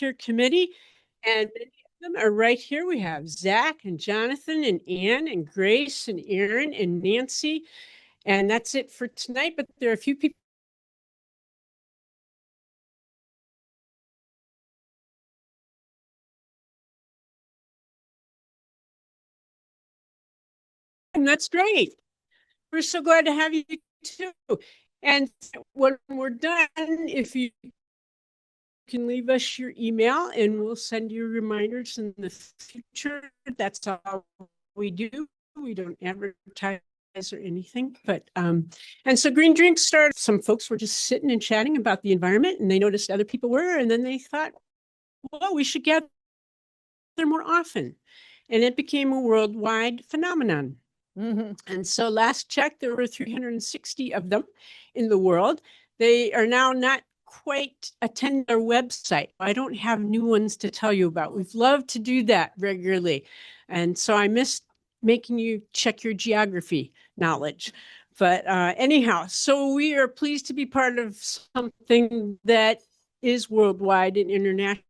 volunteer committee, and many of them are right here. We have Zach and Jonathan and Ann and Grace and Aaron and Nancy. And that's it for tonight, but there are a few people. And that's great. We're so glad to have you too. And when we're done, if you can leave us your email and we'll send you reminders in the future. That's all we do. We don't advertise or anything, but and so Green Drinks started. Some folks were just sitting and chatting about the environment, and they noticed other people were, and then they thought, well, we should gather more often, and it became a worldwide phenomenon. And so last check, there were 360 of them in the world. They are now not quite attend our website. I don't have new ones to tell you about. We've loved to do that regularly. And so I missed making you check your geography knowledge. But anyhow, so we are pleased to be part of something that is worldwide and international.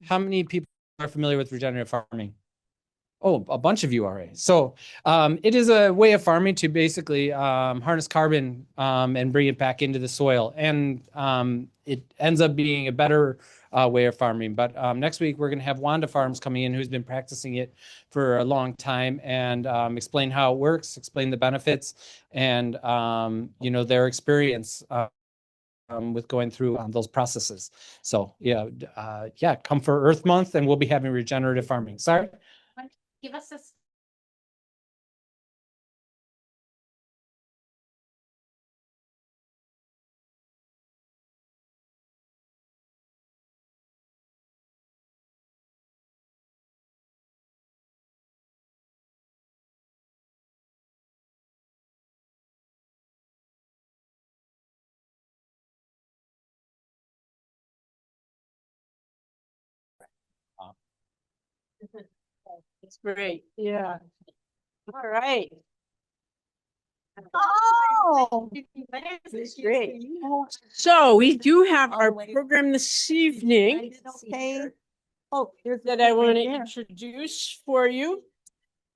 How many people are familiar with regenerative farming? Oh, a bunch of you already. So it is a way of farming to basically harness carbon and bring it back into the soil. And it ends up being a better way of farming. But next week, we're going to have Wanda Farms coming in, who's been practicing it for a long time, and explain how it works, explain the benefits, and their experience with going through those processes. So yeah, come for Earth Month, and we'll be having regenerative farming. Sorry. Give us this. It's great. Yeah. All right. Oh, That's great. So we do have our program this evening okay. Oh, there's that I want to introduce for you.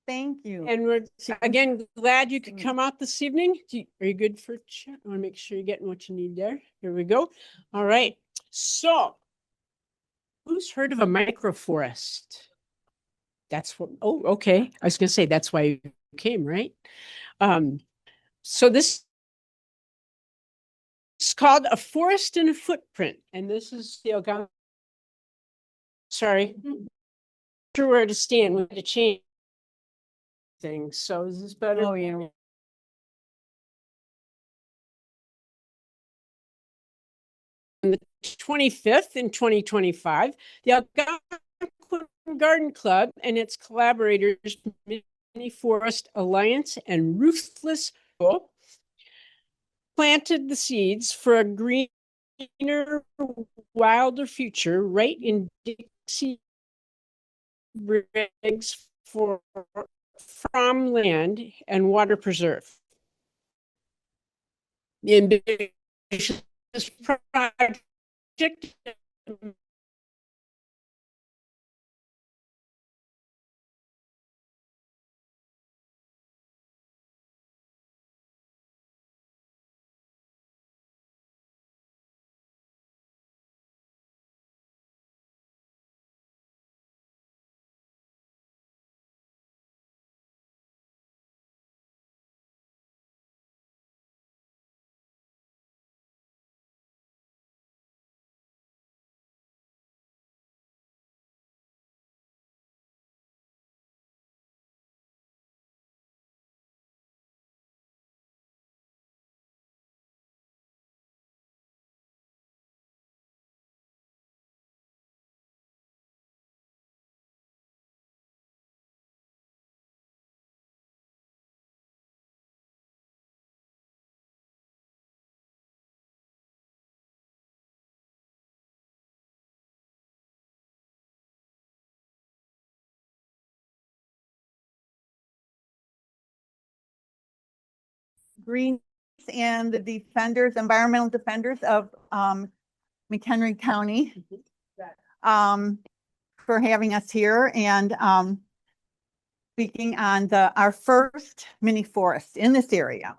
Thank you. And we're again glad you could come out this evening. Are you good for chat? I want to make sure you're getting what you need there. Here we go. All right. So who's heard of a microforest? That's what, oh, okay. I was gonna say that's why you came, right? So this is called A Forest in a Footprint. And this is the Algonquin. Sorry. Not sure where to stand. We had to change things. So is this better? Oh, yeah. On the 25th in 2025, the Algonquin Garden Club and its collaborators, Mini-Forest Alliance and Ruthless, planted the seeds for a greener, wilder future right in Dixie Briggs for Fromm land and water preserve. The ambitious project Greens and the defenders, environmental defenders of McHenry County for having us here and speaking on our first mini forest in this area.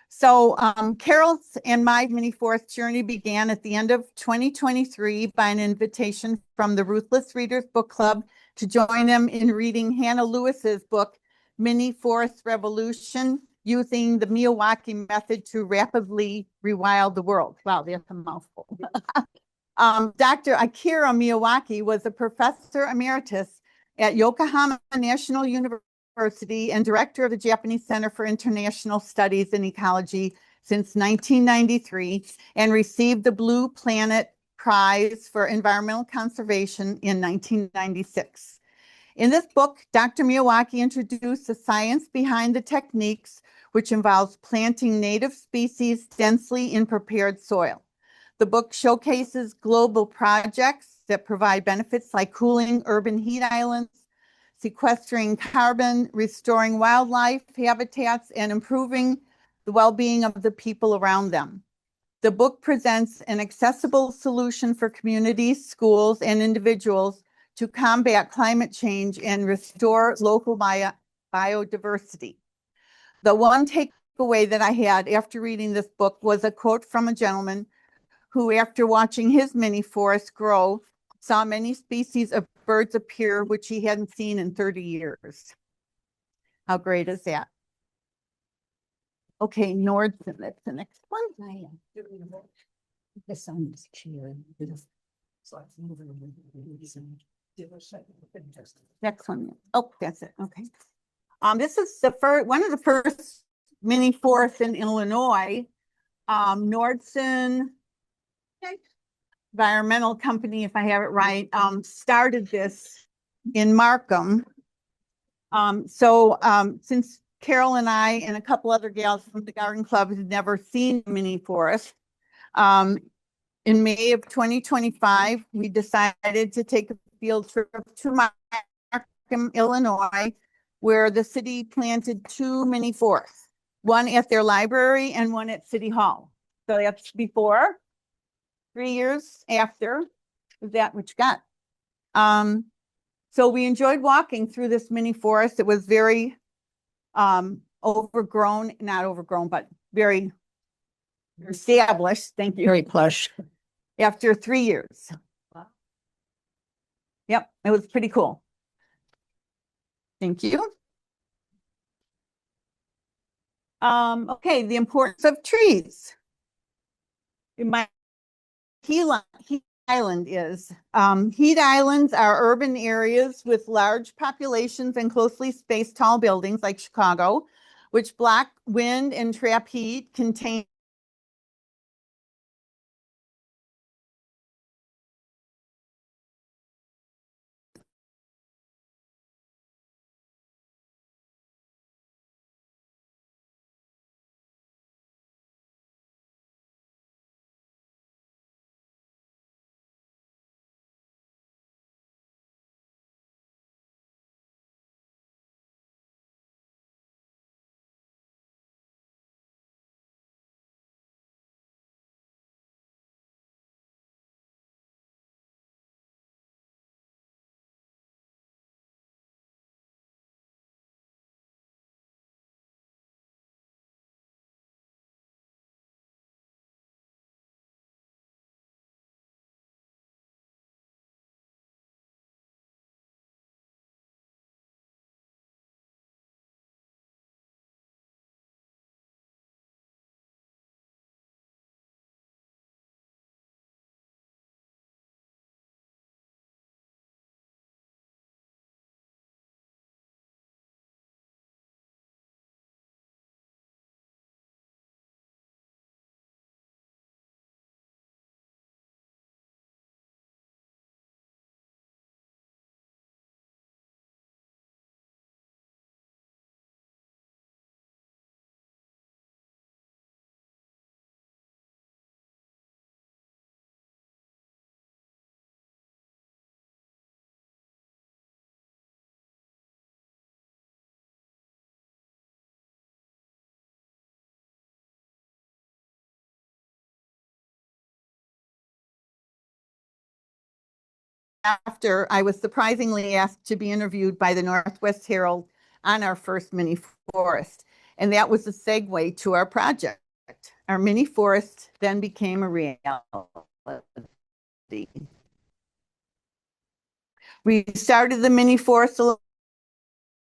So Carol's and my mini forest journey began at the end of 2023 by an invitation from the Ruthless Readers Book Club to join them in reading Hannah Lewis's book, Mini Forest Revolution, using the Miyawaki method to rapidly rewild the world. Wow, that's a mouthful. Dr. Akira Miyawaki was a professor emeritus at Yokohama National University and director of the Japanese Center for International Studies in Ecology since 1993 and received the Blue Planet Prize for Environmental Conservation in 1996. In this book, Dr. Miyawaki introduced the science behind the techniques, which involves planting native species densely in prepared soil. The book showcases global projects that provide benefits like cooling urban heat islands, sequestering carbon, restoring wildlife habitats, and improving the well-being of the people around them. The book presents an accessible solution for communities, schools, and individuals to combat climate change and restore local biodiversity. The one takeaway that I had after reading this book was a quote from a gentleman who, after watching his mini forest grow, saw many species of birds appear which he hadn't seen in 30 years. How great is that? Okay, Nordson, that's the next one. The sun is clear. Next one. Oh, that's it. Okay. This is the first one of the first mini forests in Illinois. Nordson Environmental Company, if I have it right, started this in Markham. Since Carol and I and a couple other gals from the garden club had never seen a mini forest, in May of 2025, we decided to take a field trip to Markham, Illinois, where the city planted 2 mini forests, one at their library and one at City Hall. So that's before, 3 years after, is that what you got? So we enjoyed walking through this mini forest. It was very overgrown, not overgrown, but very established. Thank you. Very plush. After 3 years. Yep, it was pretty cool. Thank you. Okay, the importance of trees. In my heat island is heat islands are urban areas with large populations and closely spaced tall buildings like Chicago, which block wind and trap heat, contain after I was surprisingly asked to be interviewed by the Northwest Herald on our first mini forest. And that was a segue to our project. Our mini forest then became a reality. We started the mini forest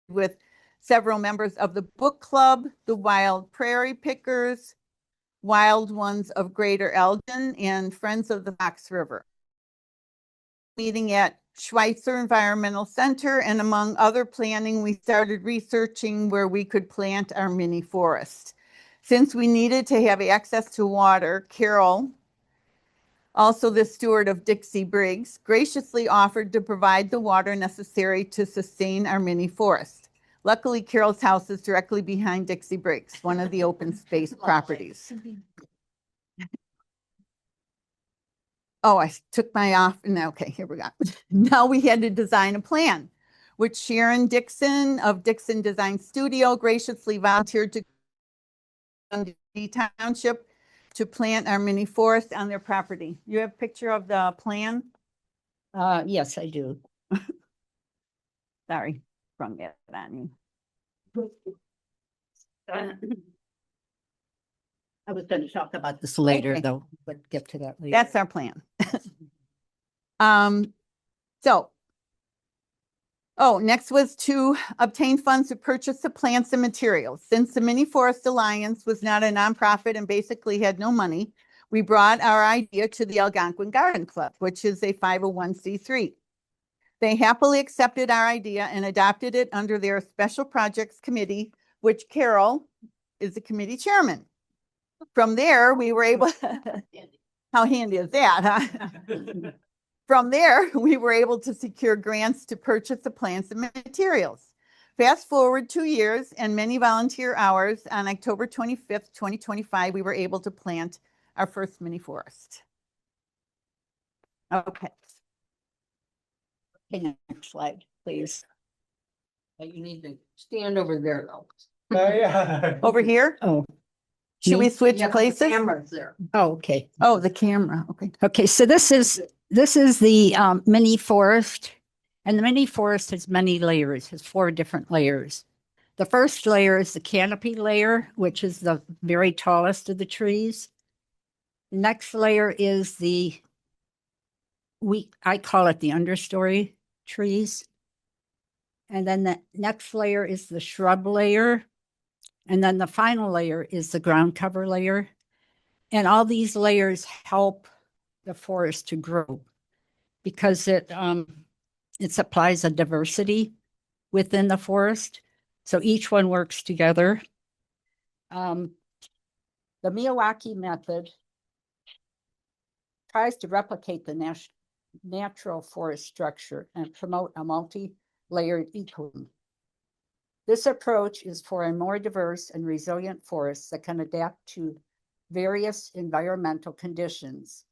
with several members of the book club, the Wild Prairie Pickers, Wild Ones of Greater Elgin, and Friends of the Fox River. Meeting at Schweitzer Environmental Center, and among other planning, we started researching where we could plant our mini forest. Since we needed to have access to water, Carol, also the steward of Dixie Briggs, graciously offered to provide the water necessary to sustain our mini forest. Luckily, Carol's house is directly behind Dixie Briggs, one of the open space properties. Oh, I took my off. No, okay, here we go. Now we had to design a plan, which Sharon Dixon of Dixon Design Studio graciously volunteered to Township to plant our mini forest on their property. You have a picture of the plan? Yes, I do. Sorry, sprung that on you. I was gonna talk about this later, Okay. though, but get to that later. That's our plan. So. Oh, next was to obtain funds to purchase the plants and materials. Since the Mini Forest Alliance was not a nonprofit and basically had no money, we brought our idea to the Algonquin Garden Club, which is a 501c3. They happily accepted our idea and adopted it under their Special Projects Committee, which Carol is the committee chairman. From there, we were able, how handy is that, huh? From there, we were able to secure grants to purchase the plants and materials. Fast forward 2 years and many volunteer hours, on October 25th, 2025, we were able to plant our first mini forest. Okay. Okay, next slide, please. You need to stand over there, though. Yeah. Over here? Oh. Should we Me? switch Yeah, the places? camera's there. Oh, okay. Oh, the camera, okay. Okay, so this is the mini forest, and the mini forest has many layers, has 4 different layers. The first layer is the canopy layer, which is the very tallest of the trees. The next layer is I call it the understory trees. And then the next layer is the shrub layer. And then the final layer is the ground cover layer. And all these layers help the forest to grow because it supplies a diversity within the forest. So each one works together. The Miyawaki method tries to replicate the natural forest structure and promote a multi-layered ecosystem. This approach is for a more diverse and resilient forest that can adapt to various environmental conditions.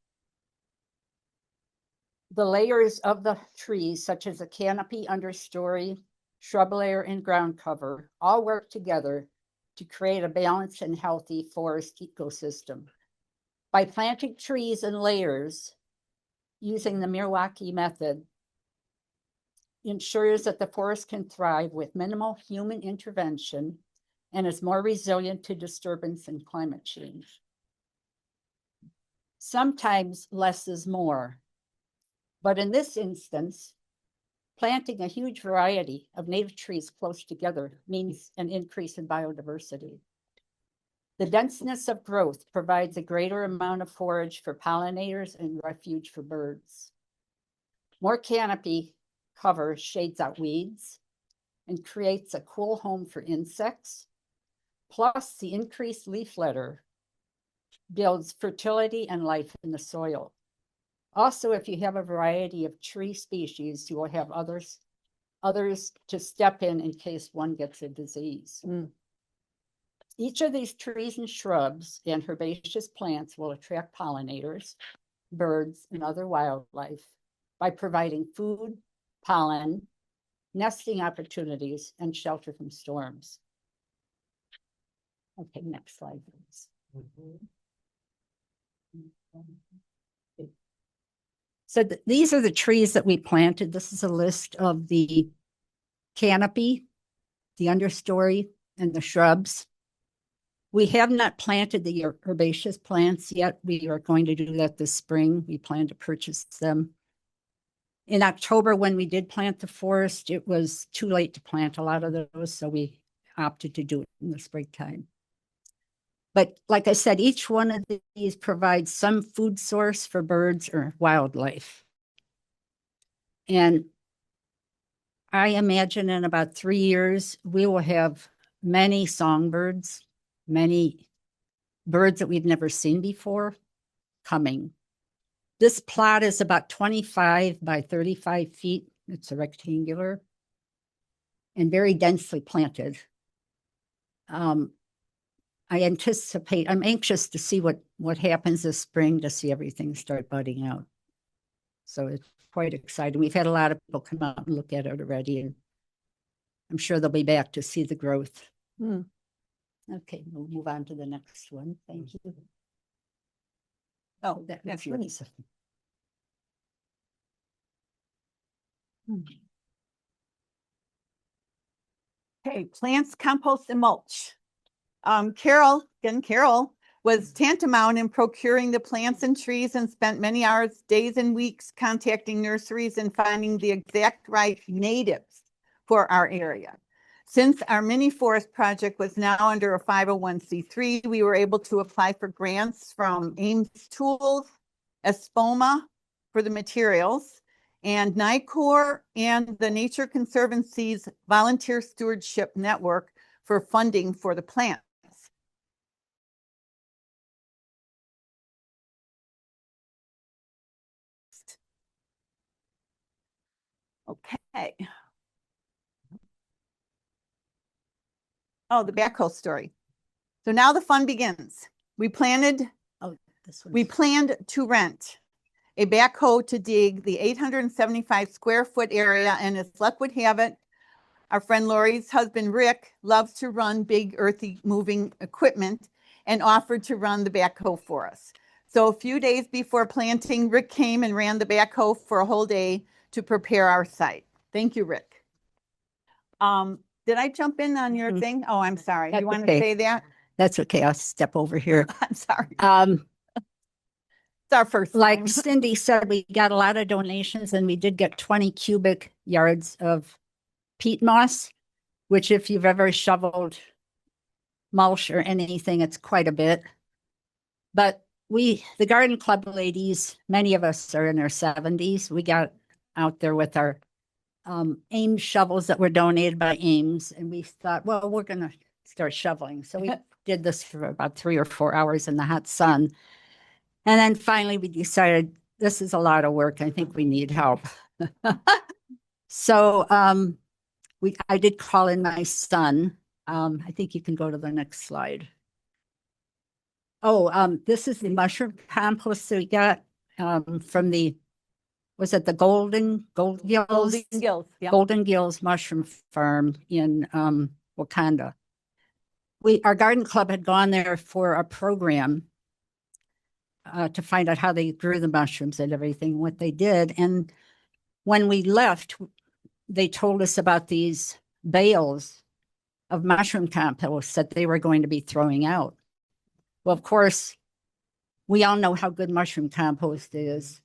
The layers of the trees, such as the canopy, understory, shrub layer, and ground cover, all work together to create a balanced and healthy forest ecosystem. By planting trees in layers using the Miyawaki method, ensures that the forest can thrive with minimal human intervention and is more resilient to disturbance and climate change. Sometimes less is more, but in this instance, planting a huge variety of native trees close together means an increase in biodiversity. The denseness of growth provides a greater amount of forage for pollinators and refuge for birds. More canopy cover shades out weeds and creates a cool home for insects. Plus, the increased leaf litter builds fertility and life in the soil. Also, if you have a variety of tree species, you will have others to step in case one gets a disease. Each of these trees and shrubs and herbaceous plants will attract pollinators, birds, and other wildlife by providing food, pollen, nesting opportunities, and shelter from storms. Okay, next slide, please. So these are the trees that we planted. This is a list of the canopy, the understory, and the shrubs. We have not planted the herbaceous plants yet. We are going to do that this spring. We plan to purchase them. In October, when we did plant the forest, it was too late to plant a lot of those, so we opted to do it in the springtime. But like I said, each one of these provides some food source for birds or wildlife. And I imagine in about 3 years, we will have many songbirds, many birds that we've never seen before coming. This plot is about 25 by 35 feet. It's a rectangular and very densely planted. I'm anxious to see what happens this spring, to see everything start budding out. So it's quite exciting. We've had a lot of people come out and look at it already, and I'm sure they'll be back to see the growth. Okay, we'll move on to the next one. Thank you. Oh, That's that's yours. nice. Okay, plants, compost, and mulch. Carol was tantamount in procuring the plants and trees and spent many hours, days, and weeks contacting nurseries and finding the exact right natives for our area. Since our mini forest project was now under a 501c3, we were able to apply for grants from Ames Tools, Espoma for the materials, and NICOR and the Nature Conservancy's Volunteer Stewardship Network for funding for the plants. Okay. Oh, the backhoe story. So now the fun begins. We planned Oh, this one. We planned to rent a backhoe to dig the 875 square foot area, and as luck would have it, our friend Lori's husband, Rick, loves to run big earthy moving equipment and offered to run the backhoe for us. So a few days before planting, Rick came and ran the backhoe for a whole day to prepare our site. Thank you, Rick. Did I jump in on your thing? Oh, I'm sorry. That's You want to okay. say that? That's okay. I'll step over here. I'm sorry. It's our first Like time. Cindy said, we got a lot of donations and we did get 20 cubic yards of peat moss, which if you've ever shoveled mulch or anything, it's quite a bit. But the garden club ladies, many of us are in our 70s. We got out there with our Ames shovels that were donated by Ames. And we thought, well, we're going to start shoveling. So we did this for about 3 or 4 hours in the hot sun. And then finally we decided this is a lot of work. I think we need help. So I did call in my son. I think you can go to the next slide. Oh, this is the mushroom compost that we got from was it the Golden Gills? Yeah. Golden Gills Mushroom Farm in Wakanda. Our garden club had gone there for a program to find out how they grew the mushrooms and everything, what they did. And when we left, they told us about these bales of mushroom compost that they were going to be throwing out. Well, of course, we all know how good mushroom compost is.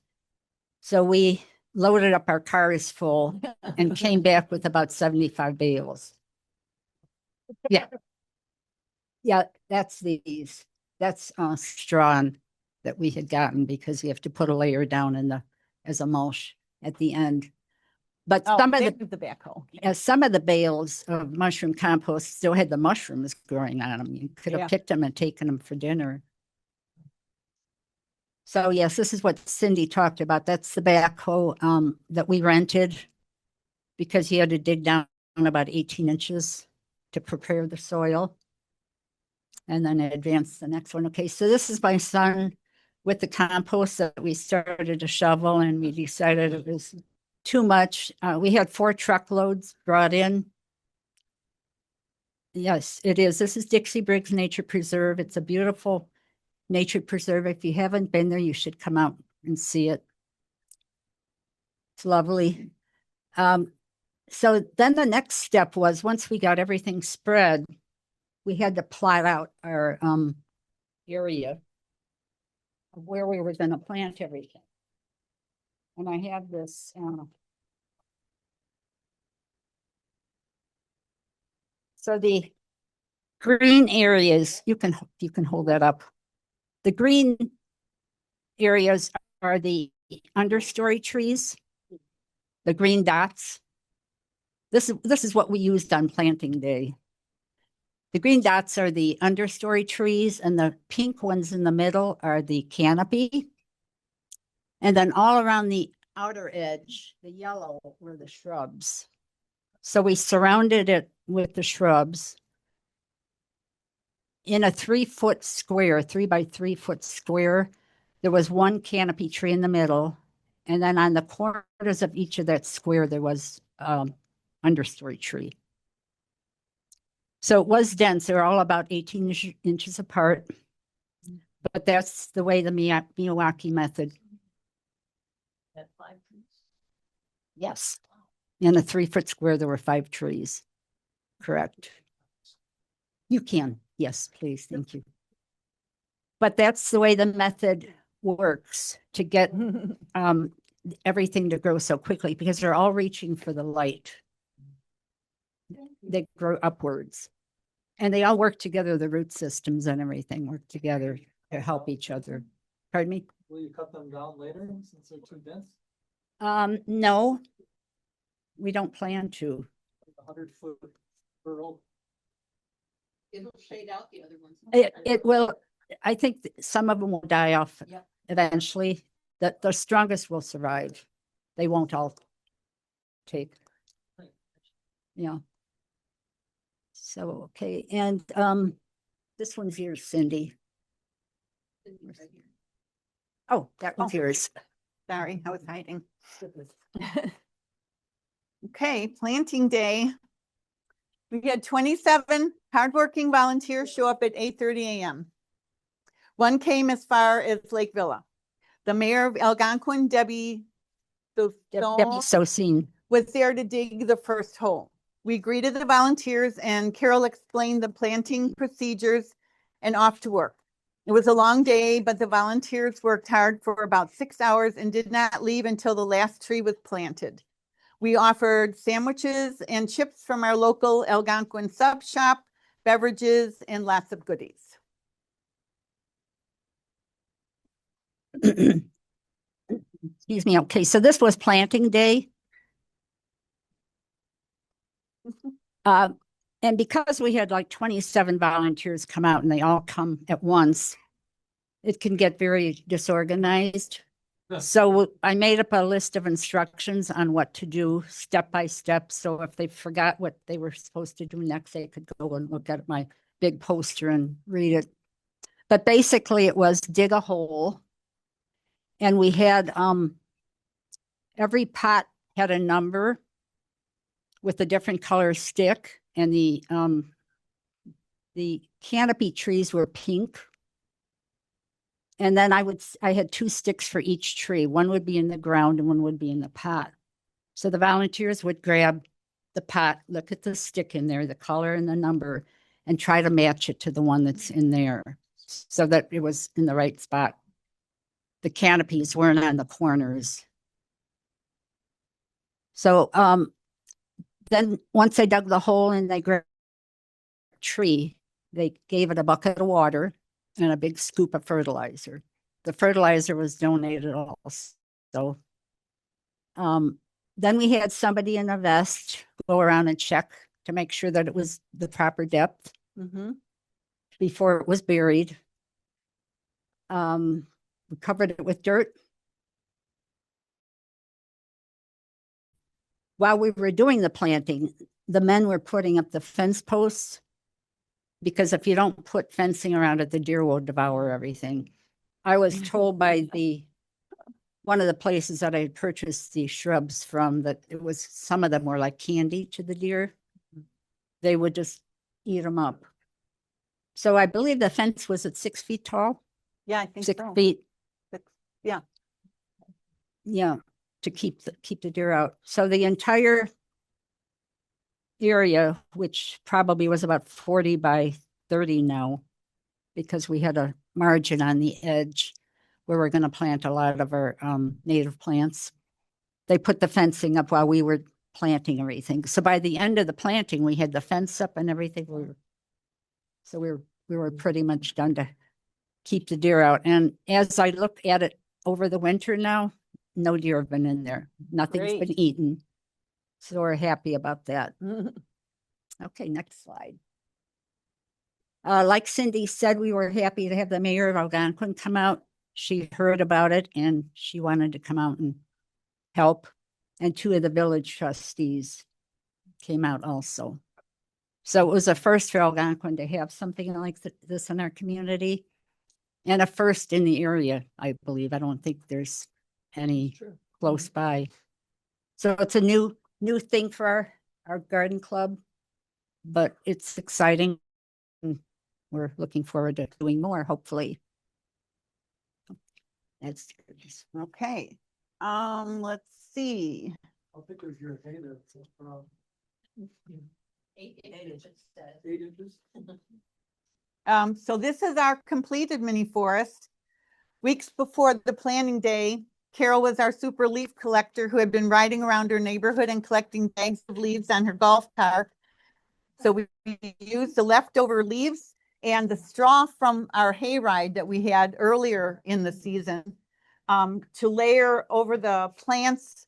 So we loaded up our cars full and came back with about 75 bales. Yeah. Yeah, that's these. That's straw that we had gotten because you have to put a layer down as a mulch at the end. But some of the backhoe. some of the bales of mushroom compost still had the mushrooms growing on them. You could have picked them and taken them for dinner. So yes, this is what Cindy talked about. That's the backhoe that we rented because he had to dig down about 18 inches to prepare the soil. And then advance the next one. Okay, so this is my son with the compost that we started to shovel, and we decided it was too much. We had 4 truckloads brought in. Yes, it is. This is Dixie Briggs Nature Preserve. It's a beautiful nature preserve. If you haven't been there, you should come out and see it. It's lovely. So then the next step was once we got everything spread, we had to plot out our area of where we were going to plant everything. And I have this. So the green areas, you can hold that up. The green areas are the understory trees, the green dots. This is what we used on planting day. The green dots are the understory trees, and the pink ones in the middle are the canopy. And then all around the outer edge, the yellow were the shrubs. So we surrounded it with the shrubs in a 3-foot square, 3 by 3 foot square. There was one canopy tree in the middle. And then on the corners of each of that square, there was understory tree. So it was dense. They were all about 18 inches apart. But that's the way the Miyawaki method. Yes. In a 3-foot square, there were 5 trees. Correct. You can. Yes, please. Thank you. But that's the way the method works to get everything to grow so quickly because they're all reaching for the light. They grow upwards. And they all work together. The root systems and everything work together to help each other. Pardon me? Will you cut them down later since they're too dense? No, we don't plan to. 100-foot furrow. It'll shade out the other ones. It will, I think some of them will die off Yep. eventually. The strongest will survive. They won't all take. Yeah. So, okay, and this one's yours, Cindy. Oh, that one's yours. Sorry, I was hiding. Okay, planting day. We had 27 hardworking volunteers show up at 8:30 a.m. One came as far as Lake Villa. The mayor of Algonquin, Debbie Socine. was there to dig the first hole. We greeted the volunteers and Carol explained the planting procedures and off to work. It was a long day, but the volunteers worked hard for about 6 hours and did not leave until the last tree was planted. We offered sandwiches and chips from our local Algonquin sub shop, beverages, and lots of goodies. Excuse me. Okay, so this was planting day. And because we had like 27 volunteers come out and they all come at once, it can get very disorganized. Yeah. So I made up a list of instructions on what to do step by step. So if they forgot what they were supposed to do next, they could go and look at my big poster and read it. But basically it was dig a hole. And we had, every pot had a number with a different color stick, and the canopy trees were pink. And then I had 2 sticks for each tree. One would be in the ground and one would be in the pot. So the volunteers would grab the pot, look at the stick in there, the color and the number, and try to match it to the one that's in there so that it was in the right spot. The canopies weren't on the corners. So then once they dug the hole and they grabbed a tree, they gave it a bucket of water and a big scoop of fertilizer. The fertilizer was donated also. Then we had somebody in a vest go around and check to make sure that it was the proper depth before it was buried. We covered it with dirt. While we were doing the planting, the men were putting up the fence posts because if you don't put fencing around it, the deer will devour everything. I was told by one of the places that I had purchased these shrubs from that it was, some of them were like candy to the deer. They would just eat them up. So I believe the fence was at 6 feet tall. Yeah, I think 6 so. feet. Yeah. Yeah, to keep the deer out. So the entire area, which probably was about 40 by 30 now, because we had a margin on the edge where we're going to plant a lot of our native plants. They put the fencing up while we were planting everything. So by the end of the planting, we had the fence up and everything. So we were pretty much done to keep the deer out. And as I look at it over the winter now, no deer have been in there. Nothing's Great. been eaten. So we're happy about that. Okay, next slide. Like Cindy said, we were happy to have the mayor of Algonquin come out. She heard about it and she wanted to come out and help. And 2 of the village trustees came out also. So it was a first for Algonquin to have something like this in our community, and a first in the area, I believe. I don't think there's any close by. So it's a new thing for our garden club, but it's exciting. We're looking forward to doing more, hopefully. That's Okay. Let's see. How thick is your hay that's, 8 inches. 8 inches? So this is our completed mini forest. Weeks before the planting day, Carol was our super leaf collector who had been riding around her neighborhood and collecting bags of leaves on her golf cart. So we used the leftover leaves and the straw from our hayride that we had earlier in the season to layer over the plants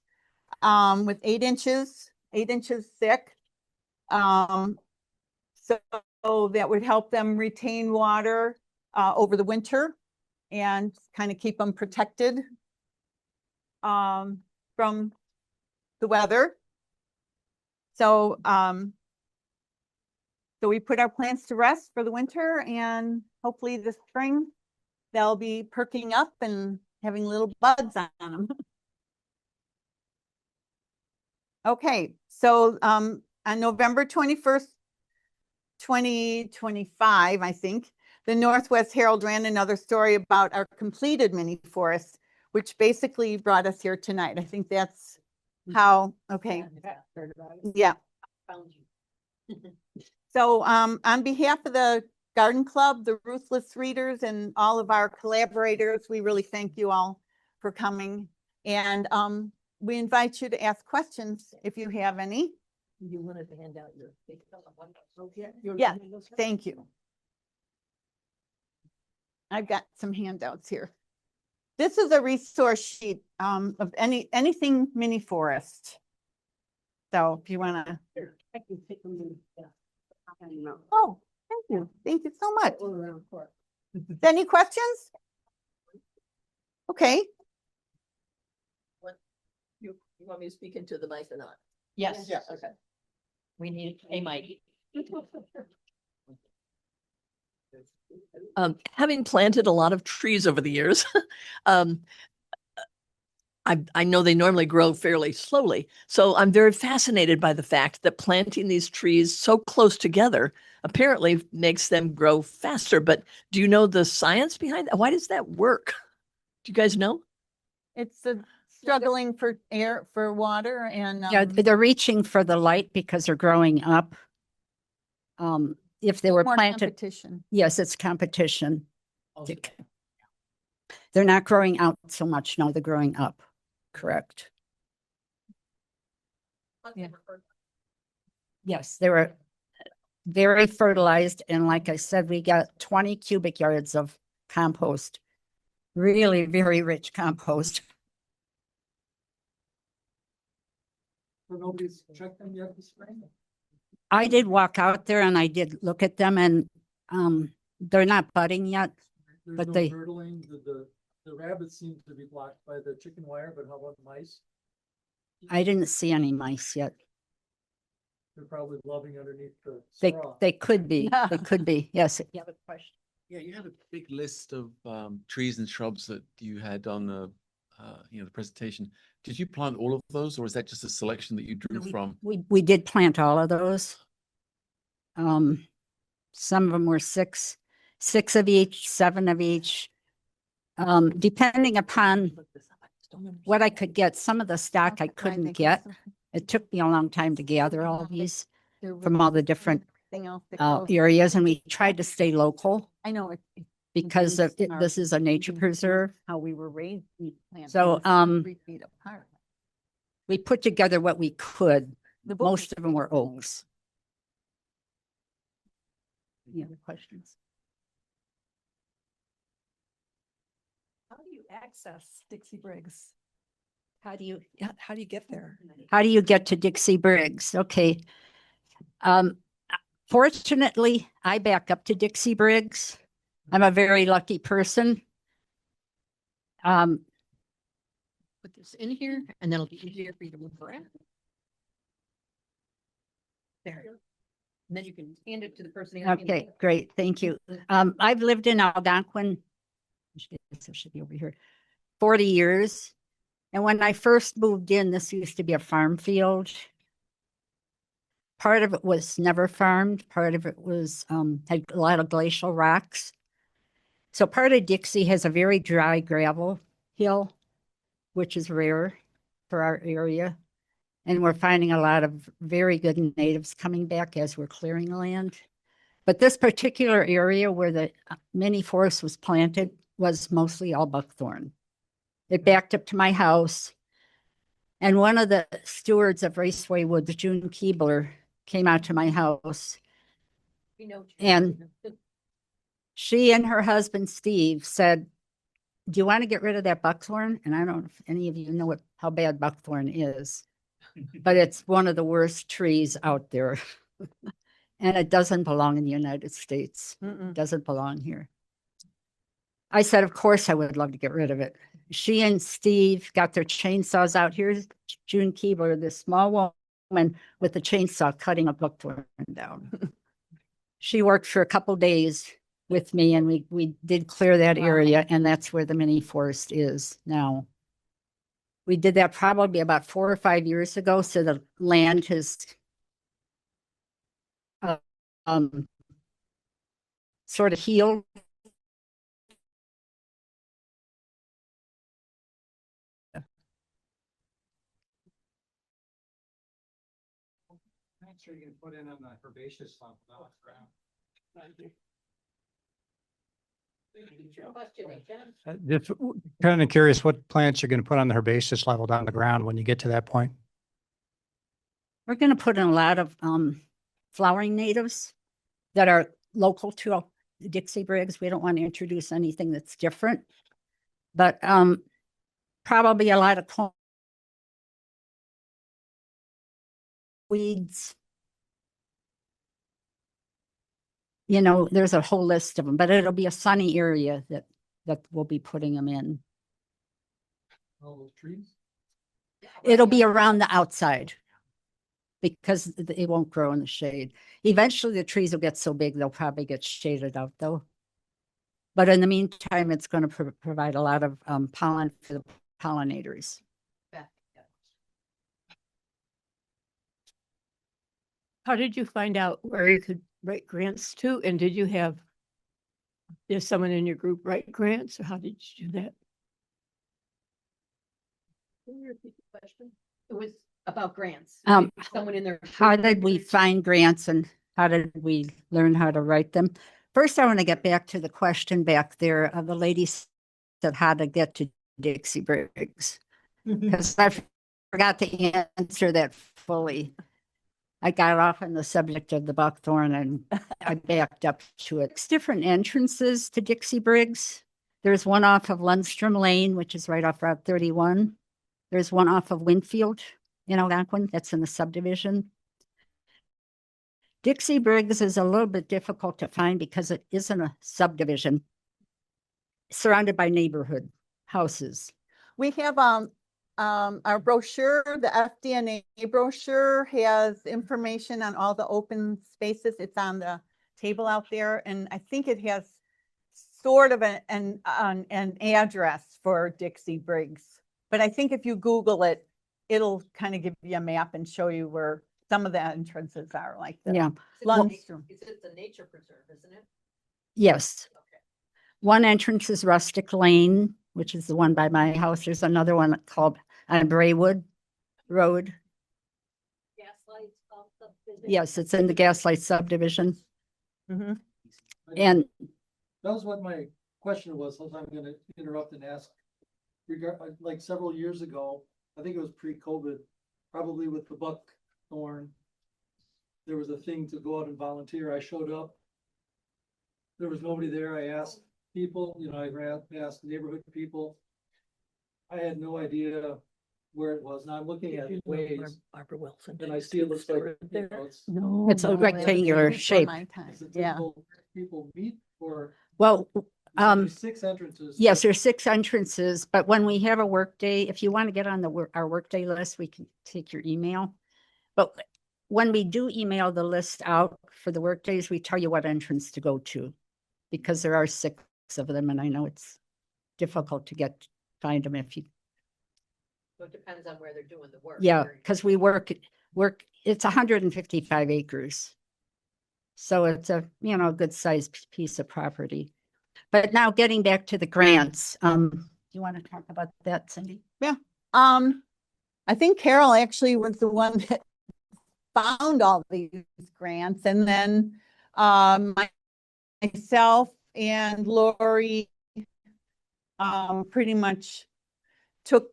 with 8 inches thick. So that would help them retain water over the winter and kind of keep them protected from the weather. So we put our plants to rest for the winter, and hopefully this spring they'll be perking up and having little buds on them. Okay, so on November 21st, 2025, I think, the Northwest Herald ran another story about our completed mini forest, which basically brought us here tonight. I think that's how, okay. Yeah. Found you. So on behalf of the Garden Club, the Ruthless readers, and all of our collaborators, we really thank you all for coming. And we invite you to ask questions if you have any. You wanted to hand out your. Yeah, thank you. I've got some handouts here. This is a resource sheet of anything mini forest. So if you want to. I can pick them in. Oh, thank you. Thank you so much. Any questions? Okay. You want me to speak into the mic or not? Yes. Yes. Okay. We need a mic. Having planted a lot of trees over the years, I know they normally grow fairly slowly. So I'm very fascinated by the fact that planting these trees so close together apparently makes them grow faster. But do you know the science behind that? Why does that work? Do you guys know? It's struggling for air, for water, and Yeah, they're reaching for the light because they're growing up. If they were more planted, competition. yes, it's competition. They're not growing out so much. No, they're growing up. Correct. Yeah. Yes, they were very fertilized. And like I said, we got 20 cubic yards of compost. Really very rich compost. So nobody's checked them yet this spring? I did walk out there and I did look at them, and they're not budding yet. There's But no they- hurdling, the rabbits seem to be blocked by the chicken wire, but how about mice? I didn't see any mice yet. They're probably loving underneath the They straw. they could be. They could be. Yes. You have a question? Yeah, you had a big list of trees and shrubs that you had on the the presentation. Did you plant all of those, or is that just a selection that you drew from? We did plant all of those. Some of them were six of each, 7 of each. Depending upon what I could get. Some of the stock I couldn't get. It took me a long time to gather all these from all the different areas, and we tried to stay local I know it. because of it, this is a nature preserve. How we were raised. We planted So, 3 feet apart. We put together what we could. The book Most is of them were really oaks. Any other questions? How do you access Dixie Briggs? How do you get there? How do you get to Dixie Briggs? Okay. Fortunately, I back up to Dixie Briggs. I'm a very lucky person. Put this in here and then it'll be easier for you to move around. There. And then you can hand it to the person. Okay, great. Thank you. I've lived in Algonquin. It should be over here. 40 years. And when I first moved in, this used to be a farm field. Part of it was never farmed. Part of it was had a lot of glacial rocks. So part of Dixie has a very dry gravel hill, which is rare for our area. And we're finding a lot of very good natives coming back as we're clearing land. But this particular area where the mini forest was planted was mostly all buckthorn. It backed up to my house. And one of the stewards of Raceway Woods, June Keebler, came out to my house. And she and her husband, Steve, said, do you want to get rid of that buckthorn? And I don't know if any of you know how bad buckthorn is, but it's one of the worst trees out there. And it doesn't belong in the United States. It doesn't belong here. I said, of course, I would love to get rid of it. She and Steve got their chainsaws out. Here's June Keebler, this small woman with a chainsaw cutting a buckthorn down. She worked for a couple days with me, and we did clear that area, and that's where the mini forest is now. We did that probably about 4 or 5 years ago, so the land has sort of healed. Make sure you can put in on the herbaceous level. Just kind of curious what plants you're going to put on the herbaceous level down the ground when you get to that point. We're going to put in a lot of flowering natives that are local to Dixie Briggs. We don't want to introduce anything that's different, but probably a lot of weeds. You know, there's a whole list of them, but it'll be a sunny area that we'll be putting them in. All those trees? It'll be around the outside because it won't grow in the shade. Eventually the trees will get so big, they'll probably get shaded out though. But in the meantime, it's going to provide a lot of pollen for the pollinators. How did you find out where you could write grants to? And did you have, there's someone in your group write grants, or how did you do that? Can you repeat the question? It was about grants. Someone in there. How did we find grants and how did we learn how to write them? First, I want to get back to the question back there of the lady said how to get to Dixie Briggs. Because I forgot to answer that fully. I got off on the subject of the buckthorn and I backed up to it. 6 different entrances to Dixie Briggs. There's one off of Lundstrom Lane, which is right off Route 31. There's one off of Winfield in Algonquin, that's in the subdivision. Dixie Briggs is a little bit difficult to find because it isn't a subdivision surrounded by neighborhood houses. We have our brochure, the FDNA brochure has information on all the open spaces. It's on the table out there. And I think it has sort of an address for Dixie Briggs. But I think if you Google it, it'll kind of give you a map and show you where some of the entrances are, like the Yeah. Lundstrom. Is it the nature preserve, isn't it? Yes. One entrance is Rustic Lane, which is the one by my house. There's another one called on Braywood Road. Gaslight subdivision? Yes, it's in the Gaslight subdivision. Mm-hmm. And That was what my question was. So I'm going to interrupt and ask. Like several years ago, I think it was pre-COVID, probably with the buckthorn, there was a thing to go out and volunteer. I showed up. There was nobody there. I asked people, I asked neighborhood people. I had no idea where it was. Now I'm looking at ways Barbara Wilson. and I see it looks like, it's a rectangular shape. Yeah. People meet or. Well, There's 6 entrances. yes, there's 6 entrances, but when we have a work day, if you want to get on our workday list, we can take your email. But when we do email the list out for the work days, we tell you what entrance to go to because there are 6 of them. And I know it's difficult to find them if you. So it depends on where they're doing the work. Yeah, because we work, it's 155 acres. So it's a, good sized piece of property. But now getting back to the grants, you want to talk about that, Cindy? I think Carol actually was the one that found all these grants, and then myself and Lori pretty much took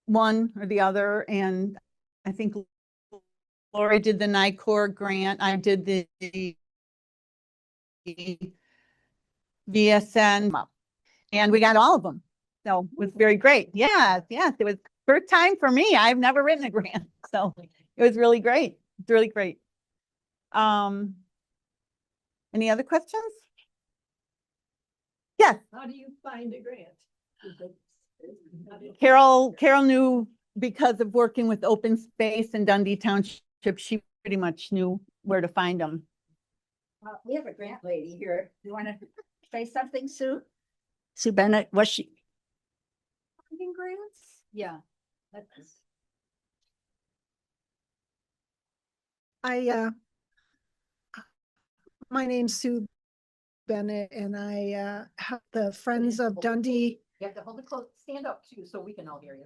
one or the other, and I think Lori did the NICOR grant. I did the VSN, and we got all of them. So it was very great. Yes, it was first time for me. I've never written a grant, so it was really great. It's really great. Any other questions? Yes. How do you find a grant? Carol knew because of working with open space in Dundee Township. She pretty much knew where to find them. We have a grant lady here. You want to say something, Sue? Sue Bennett, was she? Finding grants? Yeah. My name's Sue Bennett, and I help the Friends of Dundee. You have to hold it close, stand up too, so we can all hear you.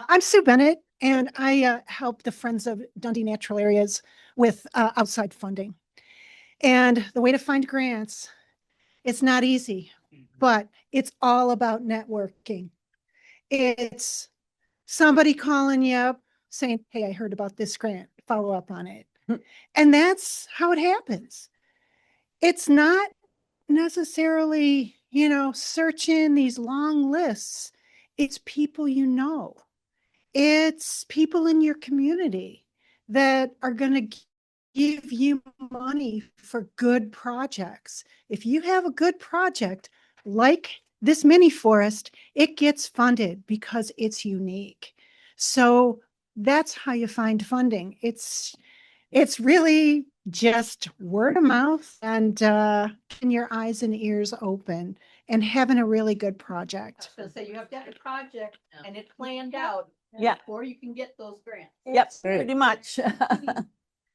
I'm Sue Bennett, and I help the Friends of Dundee Natural Areas with outside funding. And the way to find grants, it's not easy, but it's all about networking. It's somebody calling you up saying, hey, I heard about this grant, follow up on it. And that's how it happens. It's not necessarily, searching these long lists. It's people you know. It's people in your community that are going to give you money for good projects. If you have a good project like this mini forest, it gets funded because it's unique. So that's how you find funding. It's really just word of mouth and keeping your eyes and ears open and having a really good project. I was gonna say, you have to have a project and it planned out. Yeah. Before you can get those grants. Yep, pretty much.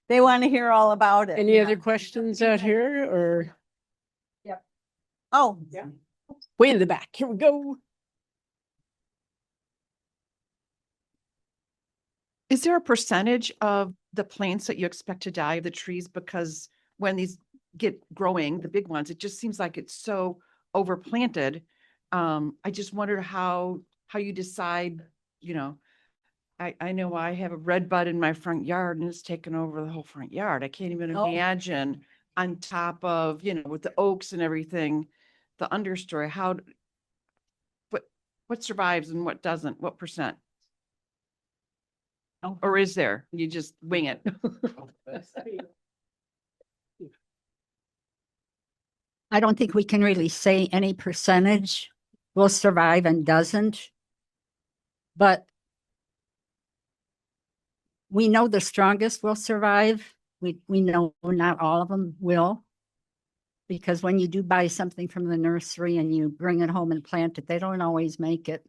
They want to hear all about it. Any other questions out here or? Oh, Yeah. Way in the back. Here we go. Is there a percentage of the plants that you expect to die of the trees? Because when these get growing, the big ones, it just seems like it's so overplanted. I just wondered how you decide, I know I have a red bud in my front yard and it's taken over the whole front yard. I can't even imagine on top of, with the oaks and everything, the understory, what survives and what doesn't, what percent? Or is there? You just wing it? I don't think we can really say any percentage will survive and doesn't. But we know the strongest will survive. We know not all of them will. Because when you do buy something from the nursery and you bring it home and plant it, they don't always make it.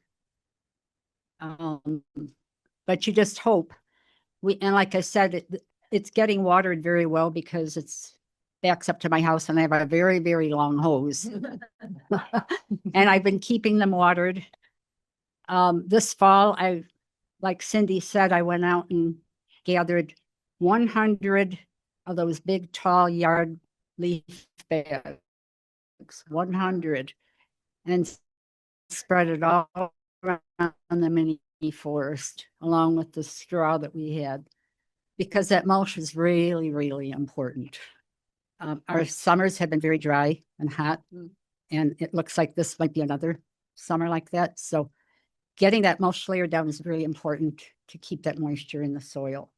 But you just hope. And like I said, it's getting watered very well because it's backs up to my house and I have a very, very long hose. And I've been keeping them watered. This fall, like Cindy said, I went out and gathered 100 of those big, tall yard leaf bags, 100, and spread it all around the mini forest along with the straw that we had, because that mulch is really, really important. Our summers have been very dry and hot, and it looks like this might be another summer like that. So getting that mulch layer down is really important to keep that moisture in the soil.